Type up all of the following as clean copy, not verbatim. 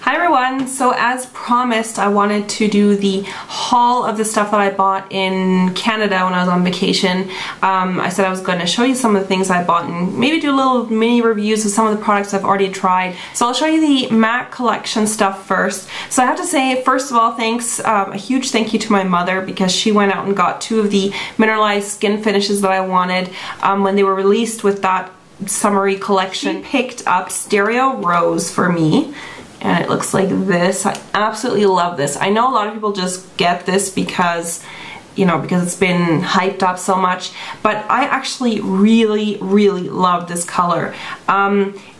Hi everyone, so as promised I wanted to do the haul of the stuff that I bought in Canada when I was on vacation. I said I was going to show you some of the things I bought and maybe do little mini reviews of some of the products I've already tried. So I'll show you the MAC collection stuff first. So I have to say, first of all, thanks, a huge thank you to my mother because she went out and got two of the mineralized skin finishes that I wanted when they were released with that summery collection. She picked up Stereo Rose for me. And it looks like this. I absolutely love this. I know a lot of people just get this because, you know, because it's been hyped up so much, but I actually really love this color.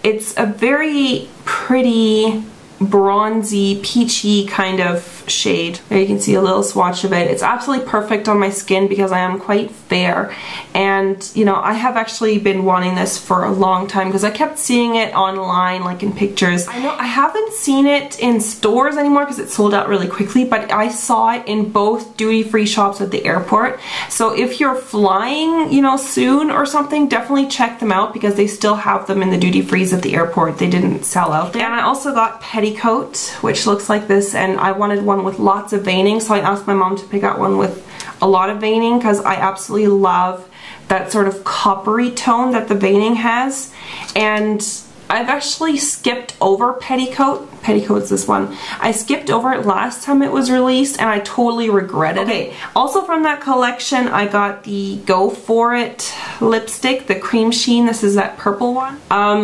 It's a very pretty bronzy, peachy kind of shade. There you can see a little swatch of it. It's absolutely perfect on my skin because I am quite fair, and you know, I have actually been wanting this for a long time because I kept seeing it online, like in pictures. I know I haven't seen it in stores anymore because it sold out really quickly, but I saw it in both duty-free shops at the airport. So if you're flying, you know, soon or something, definitely check them out because they still have them in the duty-frees at the airport. They didn't sell out there. And I also got Petticoat, which looks like this, and I wanted one with lots of veining, so I asked my mom to pick out one with a lot of veining because I absolutely love that sort of coppery tone that the veining has. And I've actually skipped over Petticoat. Petticoat's this one. I skipped over it last time it was released and I totally regretted it. Also from that collection I got the Go For It lipstick, the cream sheen. This is that purple one.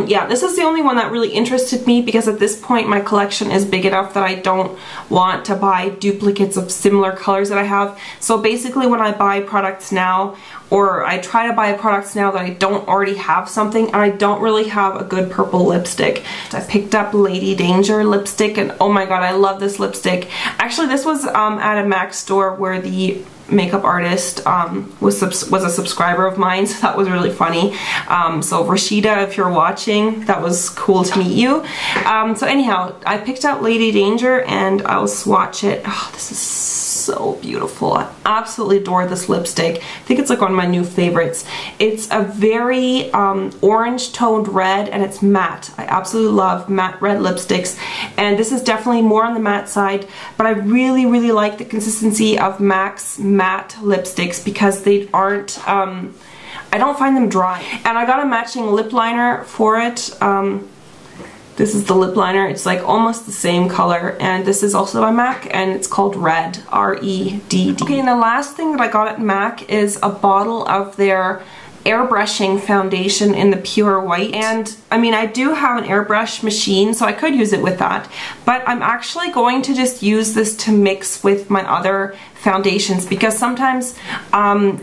Yeah, this is the only one that really interested me because at this point my collection is big enough that I don't want to buy duplicates of similar colors that I have. So basically when I buy products now, or I try to buy products now that I don't already have something, and I don't really have a good purple lipstick. I picked up Lady Danger lipstick, and oh my god, I love this lipstick. Actually, this was at a MAC store where the makeup artist was a subscriber of mine, so that was really funny. So Rashida, if you're watching, that was cool to meet you. So anyhow, I picked out Lady Danger and I'll swatch it. Oh, this is so beautiful. I absolutely adore this lipstick. I think it's like one of my new favorites. It's a very orange toned red and it's matte. I absolutely love matte red lipsticks, and this is definitely more on the matte side, but I really like the consistency of MAC's matte lipsticks because they aren't, I don't find them dry. And I got a matching lip liner for it. This is the lip liner. It's like almost the same color, and this is also by MAC, and it's called Red, R-E-D-D. Okay, and the last thing that I got at MAC is a bottle of their airbrushing foundation in the pure white. And I mean, I do have an airbrush machine, so I could use it with that, but I'm actually going to just use this to mix with my other foundations because sometimes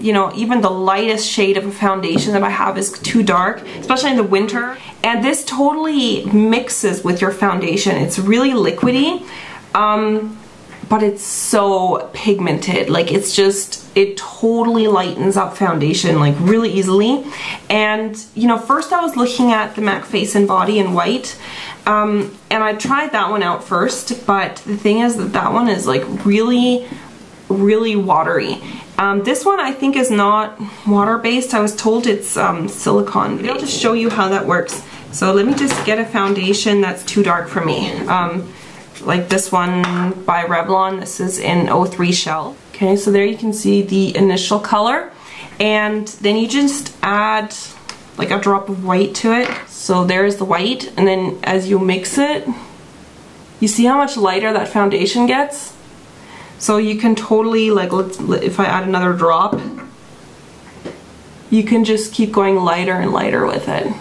you know, even the lightest shade of a foundation that I have is too dark, especially in the winter, and this totally mixes with your foundation. It's really liquidy, but it's so pigmented. Like, it's just, it totally lightens up foundation like really easily. And you know, first I was looking at the MAC Face and Body in white, and I tried that one out first, but the thing is that that one is like really watery. This one I think is not water-based. I was told it's silicone. Maybe I'll just show you how that works. So let me just get a foundation that's too dark for me. Like this one by Revlon. This is in 03 Shell. Okay, so there you can see the initial color, and then you just add like a drop of white to it. So there's the white, and then as you mix it, you see how much lighter that foundation gets? So you can totally, like, if I add another drop, you can just keep going lighter and lighter with it.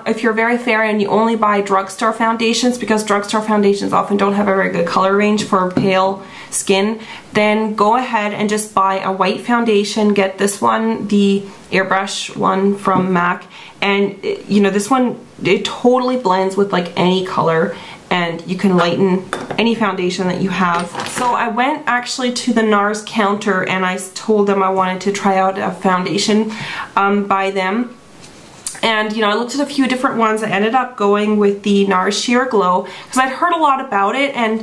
If you're very fair and you only buy drugstore foundations, because drugstore foundations often don't have a very good color range for pale skin, then go ahead and just buy a white foundation. Get this one, the airbrush one from MAC, and you know, this one, it totally blends with like any color, and you can lighten any foundation that you have. So I went actually to the Nars counter and I told them I wanted to try out a foundation by them. And you know, I looked at a few different ones. I ended up going with the Nars Sheer Glow because I'd heard a lot about it, and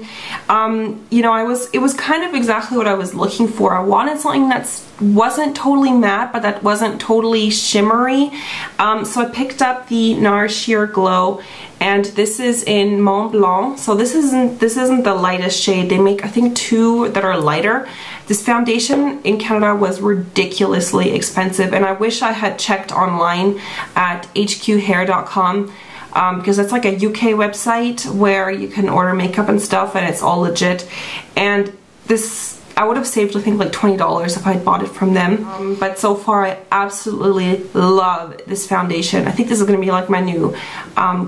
you know, it was kind of exactly what I was looking for. I wanted something that wasn't totally matte, but that wasn't totally shimmery. So I picked up the Nars Sheer Glow, and this is in Mont Blanc. So this isn't the lightest shade. They make, I think, 2 that are lighter. This foundation in Canada was ridiculously expensive, and I wish I had checked online at hqhair.com. Because that's like a UK website where you can order makeup and stuff, and it's all legit. And this, I would have saved, I think, like $20 if I had bought it from them. But so far, I absolutely love this foundation. I think this is going to be like my new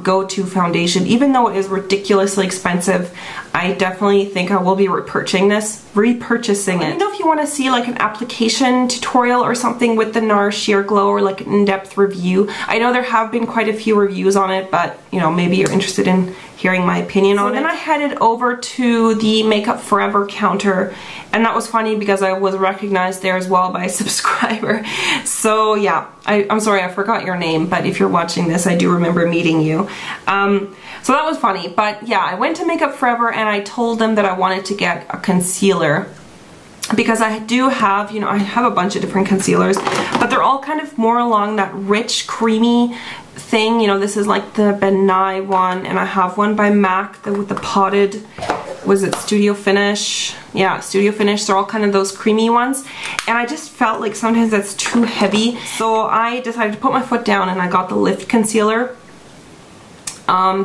go-to foundation. Even though it is ridiculously expensive, I definitely think I will be repurchasing it. Let me know if you want to see like an application tutorial or something with the Nars Sheer Glow, or like an in-depth review. I know there have been quite a few reviews on it, but you know, maybe you're interested in hearing my opinion on it. Then I headed over to the Makeup Forever counter, and that was funny because I was recognized there as well by a subscriber. So yeah, I'm sorry I forgot your name, but if you're watching this, I do remember meeting you. So that was funny. But yeah, I went to Makeup Forever and I told them that I wanted to get a concealer, because I do have, you know, I have a bunch of different concealers, but they're all kind of more along that rich, creamy thing. You know, this is like the Ben Nye one, and I have one by MAC with the potted, was it Studio Finish? Yeah, Studio Finish. They're all kind of those creamy ones, and I just felt like sometimes that's too heavy, so I decided to put my foot down and I got the Lift Concealer.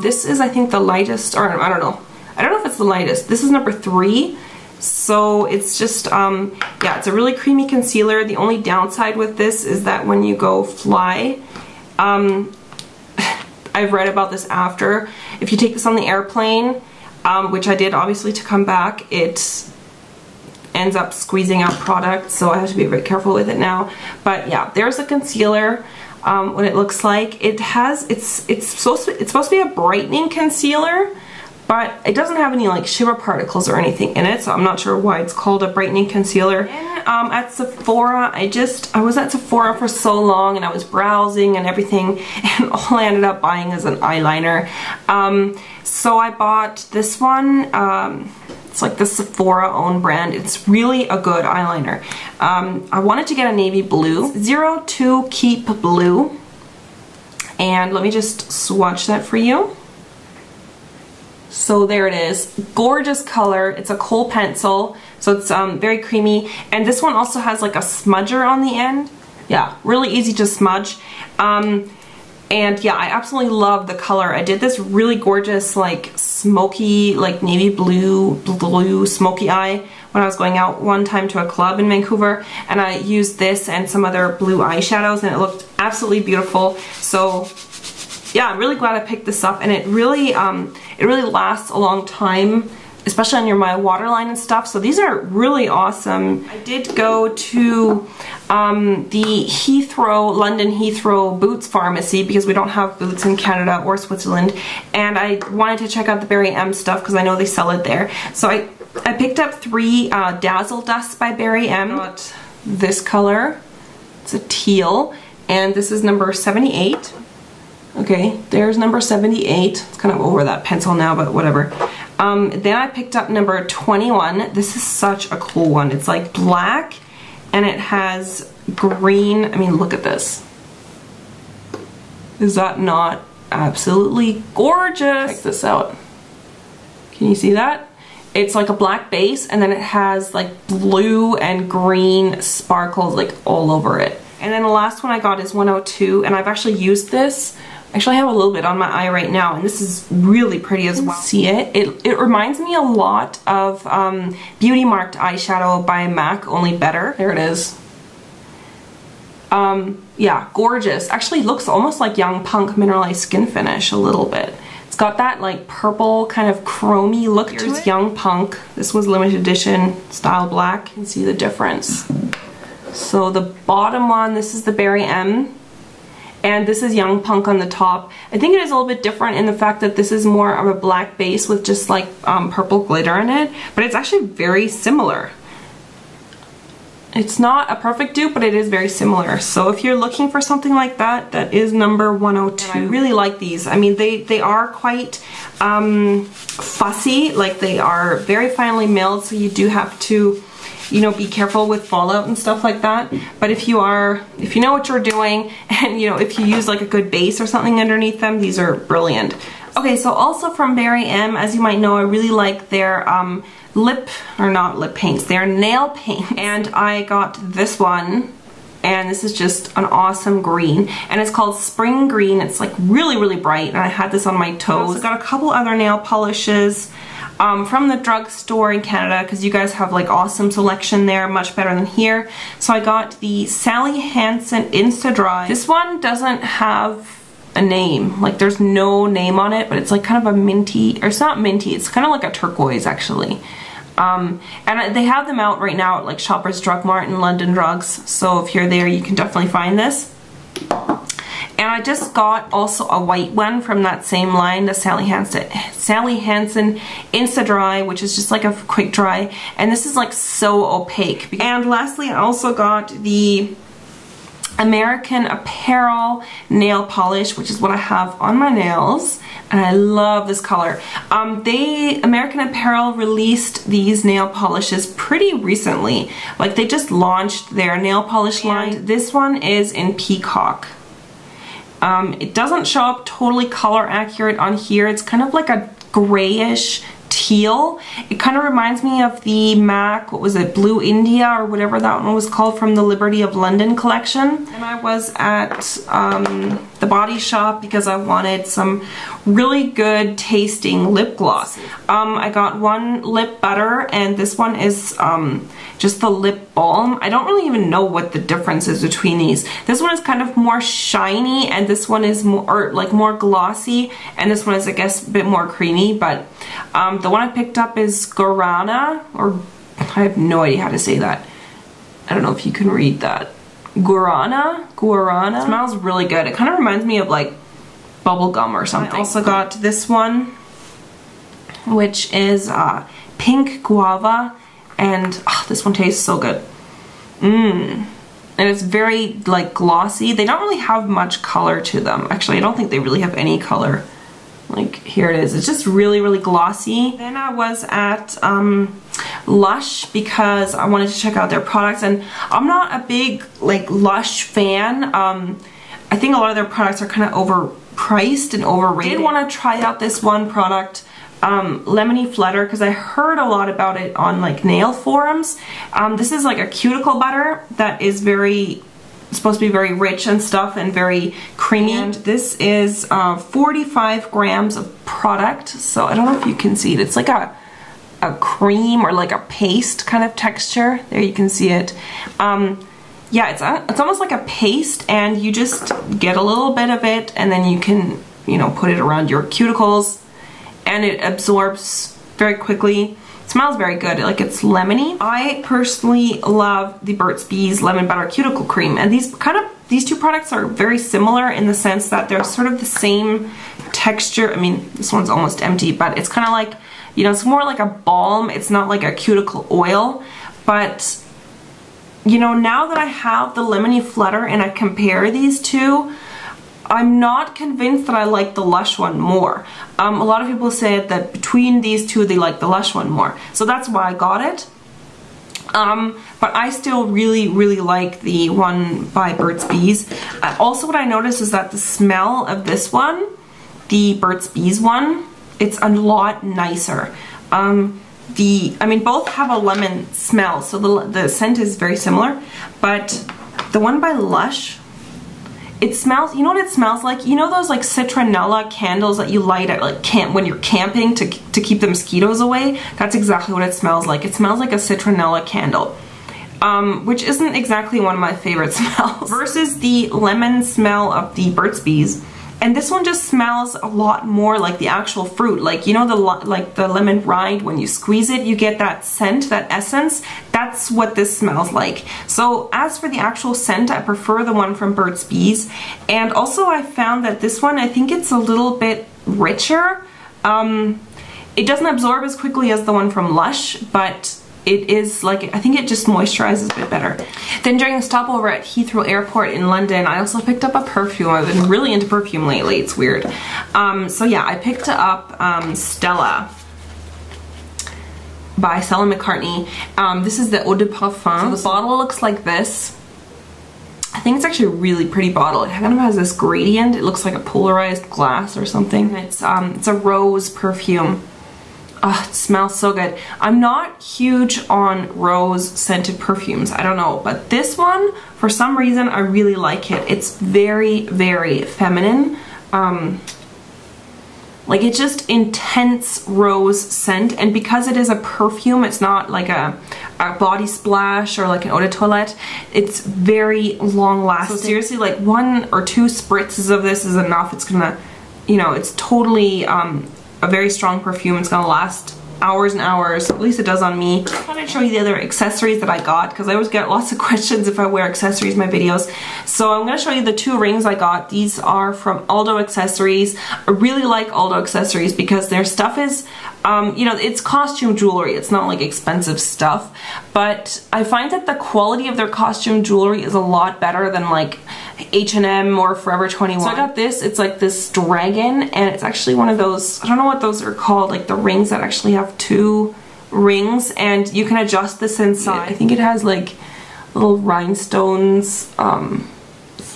This is, I think, the lightest, or I don't know if it's the lightest. This is number 3. So it's just, yeah, it's a really creamy concealer. The only downside with this is that when you go fly, I've read about this after, if you take this on the airplane, which I did obviously to come back, it ends up squeezing out product, so I have to be very careful with it now. But yeah, there's a concealer. What it looks like. It's supposed to be a brightening concealer, but it doesn't have any like shimmer particles or anything in it, so I'm not sure why it's called a brightening concealer. And at Sephora, I was at Sephora for so long, and I was browsing and everything, and all I ended up buying is an eyeliner. So I bought this one. It's like the Sephora own brand. It's really a good eyeliner. I wanted to get a navy blue, 02 Keep Blue, and let me just swatch that for you. So there it is. Gorgeous color. It's a kohl pencil, so it's very creamy, and this one also has like a smudger on the end. Yeah, really easy to smudge. And yeah, I absolutely love the color. I did this really gorgeous, like smoky, like navy blue smoky eye when I was going out one time to a club in Vancouver, and I used this and some other blue eyeshadows, and it looked absolutely beautiful. So yeah, I'm really glad I picked this up, and it really lasts a long time, especially on my waterline and stuff. So these are really awesome. I did go to the London Heathrow Boots pharmacy, because we don't have Boots in Canada or Switzerland, and I wanted to check out the Barry M stuff because I know they sell it there. So I picked up 3 Dazzle Dusts by Barry M. Got this color. It's a teal, and this is number 78. Okay, there's number 78. It's kind of over that pencil now, but whatever. Then I picked up number 21. This is such a cool one. It's like black, and it has green. I mean, look at this. Is that not absolutely gorgeous? Check this out. Can you see that? It's like a black base, and then it has like blue and green sparkles like all over it. And then the last one I got is 102, and I've actually used this. Actually, I have a little bit on my eye right now, and this is really pretty as well. See it? It reminds me a lot of Beauty Marked eyeshadow by MAC, only better. There it is. Yeah, gorgeous. Actually looks almost like Young Punk Mineralized Skin Finish a little bit. It's got that like purple kind of chromy look to it. Here's Young Punk. This was limited edition style black. You can see the difference. So the bottom one, this is the Barry M, and this is Young Punk on the top. I think it is a little bit different in the fact that this is more of a black base with just like purple glitter in it, but it's actually very similar. It's not a perfect dupe, but it is very similar. So if you're looking for something like that, that is number 102. And I really like these. I mean, they are quite fussy, like they are very finely milled, so you do have to, you know, be careful with fallout and stuff like that. But if you know what you're doing, and you know, if you use like a good base or something underneath them, these are brilliant. Okay, so also from Barry M, as you might know, I really like their their nail paint. And I got this one, and this is just an awesome green, and it's called Spring Green. It's like really, really bright, and I had this on my toes. I also got a couple other nail polishes from the drugstore in Canada, because you guys have like awesome selection there, much better than here. So I got the Sally Hansen Insta Dry. This one doesn't have a name, like there's no name on it, but it's like kind of a minty, or it's not minty, it's kind of like a turquoise actually. And they have them out right now at like Shoppers Drug Mart and London Drugs, so if you're there you can definitely find this. And I just got also a white one from that same line, the Sally Hansen Insta Dry, which is just like a quick dry, and this is like so opaque. And lastly, I also got the American Apparel nail polish, which is what I have on my nails, and I love this color. American Apparel released these nail polishes pretty recently, like they just launched their nail polish line. This one is in Peacock. It doesn't show up totally color accurate on here. It's kind of like a grayish teal. It kind of reminds me of the MAC, what was it, Blue India or whatever that one was called, from the Liberty of London collection. And I was at the Body Shop because I wanted some really good tasting lip gloss. I got one lip butter, and this one is just the lip balm. I don't really even know what the difference is between these. This one is kind of more shiny, and this one is more glossy, and this one is, I guess, a bit more creamy. But the one I picked up is Guarana, or I have no idea how to say that. I don't know if you can read that. Guarana? Guarana? It smells really good. It kind of reminds me of like bubble gum or something. I also got this one, which is Pink Guava, and this one tastes so good. And it's very like glossy. They don't really have much color to them. Actually, I don't think they really have any color. Like, here it is. It's just really, really glossy. Then I was at Lush because I wanted to check out their products, and I'm not a big like Lush fan. I think a lot of their products are kind of overpriced and overrated. I did want to try out this one product, Lemony Flutter, because I heard a lot about it on like nail forums. This is like a cuticle butter that is supposed to be very rich and stuff, and very creamy. And this is 45 grams of product, so I don't know if you can see it. It's like a cream or like a paste kind of texture. There, you can see it. Yeah, it's almost like a paste, and you just get a little bit of it, and then you can, you know, put it around your cuticles, and it absorbs very quickly. It smells very good, like it's lemony. I personally love the Burt's Bees Lemon Butter Cuticle Cream, and these two products are very similar in the sense that they're sort of the same texture. I mean, this one's almost empty, but it's kind of like, you know, it's more like a balm. It's not like a cuticle oil, but you know, now that I have the Lemony Flutter and I compare these two, I'm not convinced that I like the Lush one more. A lot of people said that between these two they like the Lush one more, so that's why I got it. But I still really, really like the one by Burt's Bees. Also, what I noticed is that the smell of this one, the Burt's Bees one, it's a lot nicer. I mean, both have a lemon smell, so the scent is very similar, but the one by Lush, it smells, you know what it smells like? You know those like citronella candles that you light at like when you're camping to keep the mosquitoes away? That's exactly what it smells like. It smells like a citronella candle, which isn't exactly one of my favorite smells. Versus the lemon smell of the Burt's Bees. And this one just smells a lot more like the actual fruit. Like, you know, the lemon rind, when you squeeze it, you get that scent, that essence. That's what this smells like. So as for the actual scent, I prefer the one from Burt's Bees. And also I found that this one, I think it's a little bit richer. It doesn't absorb as quickly as the one from Lush, but it is like, I think it just moisturizes a bit better. Then during the stopover at Heathrow Airport in London, I also picked up a perfume. I've been really into perfume lately, it's weird. So yeah, I picked up Stella by Stella McCartney. This is the Eau de Parfum. So the bottle looks like this. I think it's actually a really pretty bottle. It kind of has this gradient. It looks like a polarized glass or something. It's a rose perfume. Oh, it smells so good. I'm not huge on rose scented perfumes. I don't know, but this one, for some reason, I really like it. It's very, very feminine. Like it's just intense rose scent, and because it is a perfume, it's not like a body splash or like an eau de toilette. It's very long lasting. So seriously, like 1 or 2 spritzes of this is enough. It's gonna, you know, it's totally a very strong perfume. It's gonna last hours and hours, at least it does on me. I thought I'd show you the other accessories that I got, because I always get lots of questions if I wear accessories in my videos. So I'm going to show you the 2 rings I got. These are from Aldo Accessories. I really like Aldo Accessories because their stuff is, you know, it's costume jewelry. It's not like expensive stuff, but I find that the quality of their costume jewelry is a lot better than like H&M or Forever 21. So I got this. It's like this dragon, and it's actually one of those, I don't know what those are called, like the rings that actually have 2 rings, and you can adjust this inside. I think it has like little rhinestones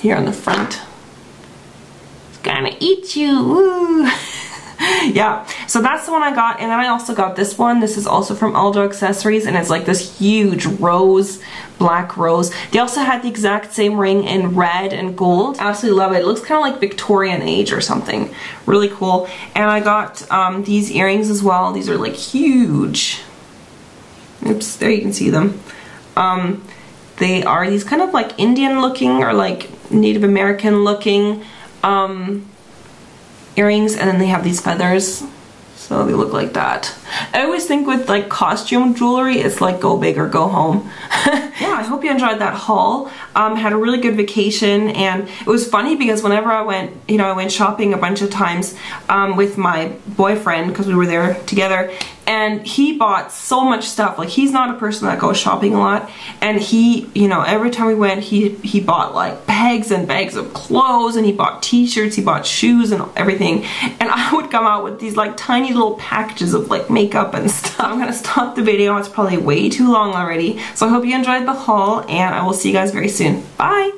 here on the front. It's gonna eat you. Woo. Yeah, so that's the one I got, and then I also got this one. This is also from Aldo Accessories, and it's like this huge rose, black rose. They also had the exact same ring in red and gold. Absolutely love it. It looks kind of like Victorian age or something. Really cool. And I got these earrings as well. These are like huge. Oops, there you can see them. They are these kind of like Indian looking or like Native American looking earrings, and then they have these feathers, so they look like that. I always think with like costume jewelry, it's like go big or go home. Yeah, I hope you enjoyed that haul. Had a really good vacation, and it was funny because whenever I went, you know, I went shopping a bunch of times with my boyfriend because we were there together, and he bought so much stuff. Like, he's not a person that goes shopping a lot, and he, you know, every time we went, he bought like bags and bags of clothes, and he bought t-shirts, he bought shoes and everything, and I would come out with these like tiny little packages of like makeup and stuff. I'm gonna stop the video. It's probably way too long already, so I hope you enjoyed the haul, and I will see you guys very soon. Bye!